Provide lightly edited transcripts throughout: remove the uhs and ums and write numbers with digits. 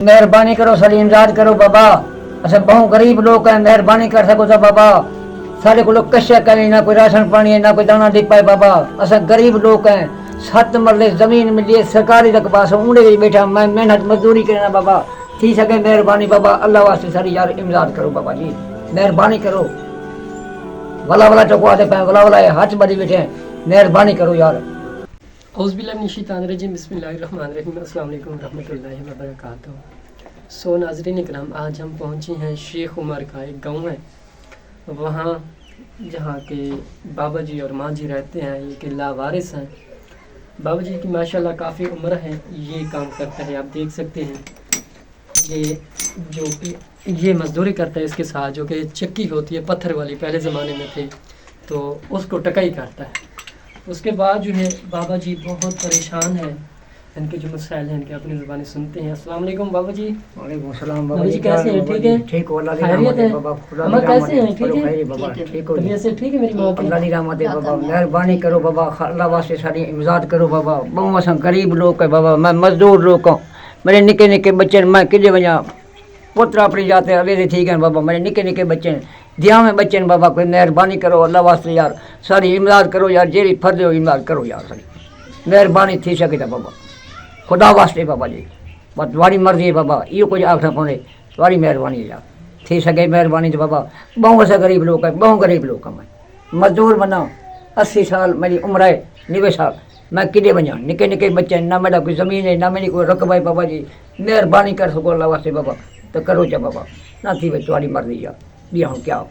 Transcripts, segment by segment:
मेहरबानी करो, सारी इमदाद करो बाबा। अस बहुत गरीब लोग हैं, मेहरबानी कर सको तो बाबा। सारे को लोग कश्या करें, ना कोई राशन पानी है, ना कोई दाना दे पाए बाबा। अस गरीब लोग हैं, 7 मरले जमीन मिली है सरकारी रकबा से, ऊँडे बैठा मैं मेहनत मजदूरी करना बाबा। थी सके मेहरबानी बाबा, अल्लाह वास्ते सारी यार इमदाद करो बाबा जी, मेहरबानी करो। वला वला चौको आते पे वला वला हाथ बड़ी बैठे हैं, मेहरबानी करो यार। औज़ुबिल्लाहिमिनश्शैतानिर्रजीम बिस्मिल्लाहिर्रहमानिर्रहीम अस्सलाम वालेकुम रहमतुल्लाहि व बरकातुहू। सो नाज़रीन इकराम, आज हम पहुँचे हैं शेख उमर का एक गाँव है, वहाँ जहाँ के बाबा जी और माँ जी रहते हैं। ये कि लावारिस हैं। बाबा जी की माशाल्लाह काफ़ी उम्र है, ये काम करता है। आप देख सकते हैं ये जो कि ये मजदूरी करता है, इसके साथ जो कि चक्की होती है पत्थर वाली, पहले ज़माने में थे तो उसको टकाई करता है। उसके बाद जो है बाबा जी बहुत परेशान हैं। इनके जो मसाइल हैं इनके अपनी ज़ुबानी सुनते हैं। अस्सलाम वालेकुम बाबा जी। वालेकुम सलाम बाबा जी, कैसे हैं? ठीक है? ठीक हो, अल्लाह की खैरियत रहमत है है? बाबा। खुदा अम्मा की कैसे हैं? रहमत है, ठीक है? खैर बाबा, ठीक हो। तबीयत से ठीक है मेरी माँ की? अल्लाह की रहमत है बाबा, मेहरबानी करो बाबा, अल्लाह वास्ते सारी इमदाद करो बाबा। बहुत असां गरीब लोग है बाबा, मैं मजदूर लोग हूँ। मेरे निके निके बच्चे, मैं किजे वजा पुत्र अपनी जाते अवे ठीक है बाबा। मेरे निके निके बच्चे दिया में बच्चे बाबा, कोई मेहरबानी करो अल्लाह वास्ते यार, सारी इमदाद करो यार, जेरी फर्ज हो इमदाद करो यार, सारी मेहरबानी थी सके तो बाबा, खुदा वास्ते बाबा जी। बस तुम्हारी मर्जी है बाबा, यो कुछ आखना पौने, तुम्हारी मेहरबानी है यार, थी सके मेहरबानी तो बाबा। बहुत ऐसा गरीब लोग है, बहुत गरीब लोग है। मैं मजदूर बना, 80 साल मेरी उम्र है, 90 साल मैं किधे बना, निके निके बच्चे, ना मेरा कोई ज़मीन है, ना मेरी कोई रकबा है बाबा जी। मेहरबानी कर सको अल्लाह वास्ते बाबा, तो करो जा बाबा, ना थी भाई तुम्हारी मर्जी यार, भी हम क्या हो,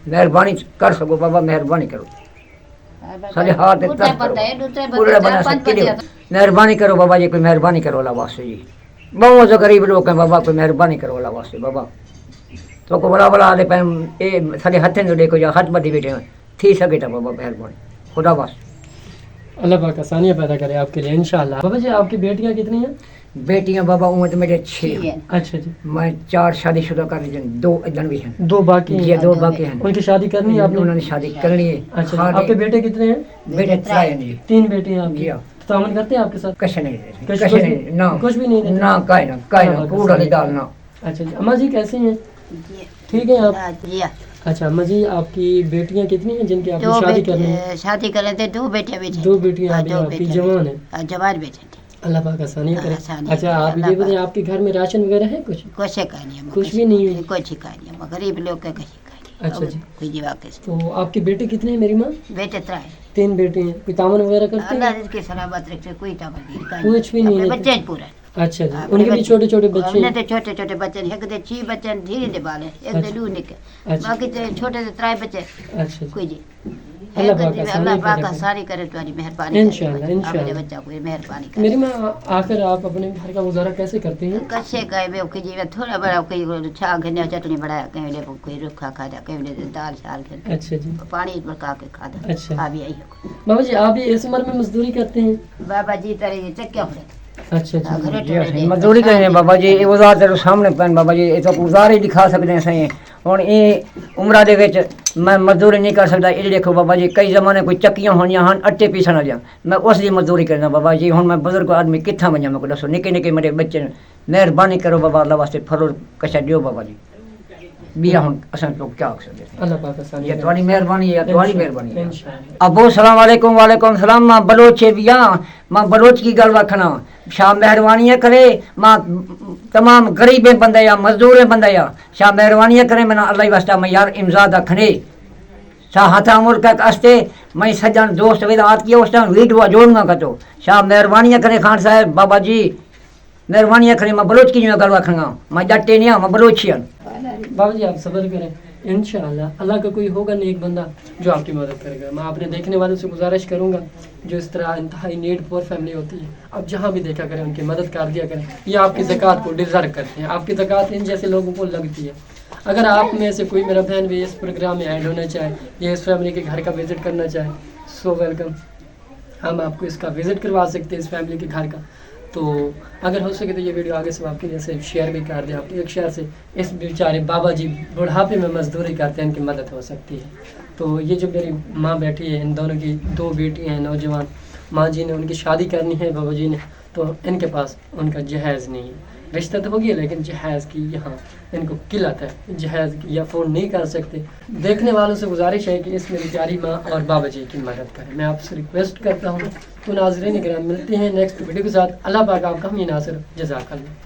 मेहरबानी कर सको बाबा, मेहरबानी करो। सारे हाथ पूरे बना सकते, मेहरबानी करो बाबा जी, कोई मेहरबानी करो अल्लाह वास्ते जी। बहुत से गरीब लोग हैं बाबा, कोई मेहरबानी करो अल्लाह वास्ते बाबा। तो को बड़ा बड़ा आदे पे ये सारे हथे जो देखो या हाथ बदी बैठे हैं, थी सके तो बाबा मेहरबानी, खुदा वास्ते। अल्लाह पाक आसानियाँ पैदा करे आपके लिए इंशाल्लाह। बाबा जी आपकी बेटियाँ कितनी हैं? बेटियां बाबा उम्र तो मेरे 6 हैं। अच्छा जी। मैं 4 शादीशुदा कर दी, 2 इधर भी हैं, 2 बाकी ये हैं। 2 बाकी हैं। उनकी शादी करनी है आपने? उन्होंने शादी करनी है। अच्छा, आपके बेटे कितने हैं? बेटे 3 हैं जी। 3 बेटे हैं आपके? जी हाँ। तामन करते हैं आपके साथ? कश नहीं देते, कुछ कश नहीं, ना कुछ भी नहीं देते? ना काय ना पूरा नहीं डालना। अच्छा जी। अम्मा जी कैसी हैं? ठीक है आप? अच्छा अम्मा जी, आपकी बेटियां कितनी हैं जिनकी आपने शादी करनी है? शादी कर लेते 2 बेटे बेटे 2 बेटियां अभी आपकी जवान है। जवान बेटे अल्लाह पाक आसानियाँ करे। आसानियाँ अच्छा करे, आप अल्लाह ये बताइए, आपके घर में राशन वगैरह है कुछ? कुछ कहानी कुछ भी नहीं है? कुछ कहानी गरीब लोग का कहीं कहानी। अच्छा जी। कोई जीवा के तो आपके बेटे कितने हैं मेरी माँ? बेटे 3 3 बेटे हैं। कोई तामन वगैरह करते अल्लाह हैं? इसकी सलामत रखे, कोई ताकत नहीं, कुछ भी नहीं है। बच्चे हैं पूरा। अच्छा जी। उनके भी छोटे छोटे बच्चे हमने हैं? तो छोटे छोटे बच्चे, एक दे 6 बच्चे धीरे दे बाले, एक दे लू निके, अच्छा। बाकी तो छोटे से 3 बच्चे। अच्छा जी। कोई जी अल्लाह पाक अल्लाह आसानी पाक करे। सारी करे, तुम्हारी मेहरबानी इंशाल्लाह, इंशाल्लाह। मेरे बच्चा को मेहरबानी करे। मेरी माँ आखिर आप अपने घर का गुजारा कैसे करती हैं? कच्चे गए वे के जीवे थोड़ा बड़ा कोई छा घने चटनी बनाया, कहीं ले कोई रुखा खाया, कहीं ले दाल शाल के अच्छा जी। पानी पका के खादा। अच्छा। अभी आई हो बाबा जी आप भी इस उम्र में मजदूरी करते हैं? बाबा जी तेरे चक्के पड़े अच्छा जी। मजदूरी करें बाबा जी, ये उजार तेरे सामने पैन बाबा जी, ये तो उजार ही दिखा सकते हैं सही। और ये उम्र दे विच मैं मजदूरी नहीं कर सकता। ये देखो बाबा जी, कई जमाने कोई चक्कियां होनियां हैं, आटे पीसन वालियां, मैं उस दी मजदूरी करना बाबा जी। हुण मैं बुजुर्ग आदमी कित्थां वञां, मेरे को दसो, निके निके मेरे बच्चे, मेहरबानी करो बाबा अल्लाह वास्ते, फरो कशा दियो बाबा जी। बिया हुण असां लोग क्या आख सकते हैं, अल्लाह पाक आसानी ये करे। तुम्हारी मेहरबानी है, तुम्हारी मेहरबानी है। इंशाल्लाह। अबो सलाम वालेकुम। वालेकुम सलाम। मां बलोच है बिया, मां बलोच की गल रखना, शाह मेहरबानी करे। मां तमाम गरीब बंदे या मजदूर बंदे या, शाह मेहरबानी करे। मैंने अल्लाह वास्ता मैं यार इमजाद रखने शाह हाथा मुल्क अस्ते मैं सज्जन दोस्त विदात किया उस टाइम वीडियो जोड़ना कतो, शाह मेहरबानी करे खान साहब बाबा जी, मेहरबानी करे। मैं बलोच की गल रखना, मैं जट्टे नहीं, मैं बलोचियन। बाबा जी आप सब्र करें, इंशाअल्लाह अल्लाह का कोई होगा नेक बंदा जो आपकी मदद करेगा। मैं अपने देखने वालों से गुजारिश करूंगा जो इस तरह इंतहाई नीड पुअर फैमिली होती है, आप जहाँ भी देखा करें उनकी मदद कर दिया करें। ये आपकी ज़कात को डिज़र्व करते हैं, आपकी ज़कात इन जैसे लोगों को लगती है। अगर आप में से कोई मेरा बहन भी इस प्रोग्राम में ऐड होना चाहे या इस फैमिली के घर का विज़िट करना चाहे, सो वेलकम, हम आपको इसका विज़िट करवा सकते हैं इस फैमिली के घर का। तो अगर हो सके तो ये वीडियो आगे से आपके जैसे शेयर भी कर दें, आपके एक शेयर से इस बेचारे बाबा जी बुढ़ापे में मजदूरी करते हैं, इनकी मदद हो सकती है। तो ये जो मेरी माँ बैठी है, इन दोनों की 2 बेटी हैं नौजवान, माँ जी ने उनकी शादी करनी है, बाबा जी ने تو ان کے پاس ان کا جہیز نہیں ہے. رشتہ تو ہو گیا لیکن جہیز کی یہاں ان کو قلت ہے, جہیز کی افورڈ نہیں کر سکتے. دیکھنے والوں سے گزارش ہے کہ اس میں بیچاری ماں اور بابا جی کی مدد کریں. میں آپ سے ریکویسٹ کرتا ہوں. تو ناظرین کرام ملتے ہیں نیکسٹ ویڈیو کے ساتھ. اللہ پاک آپ کا ہم ناصر جزاک اللہ.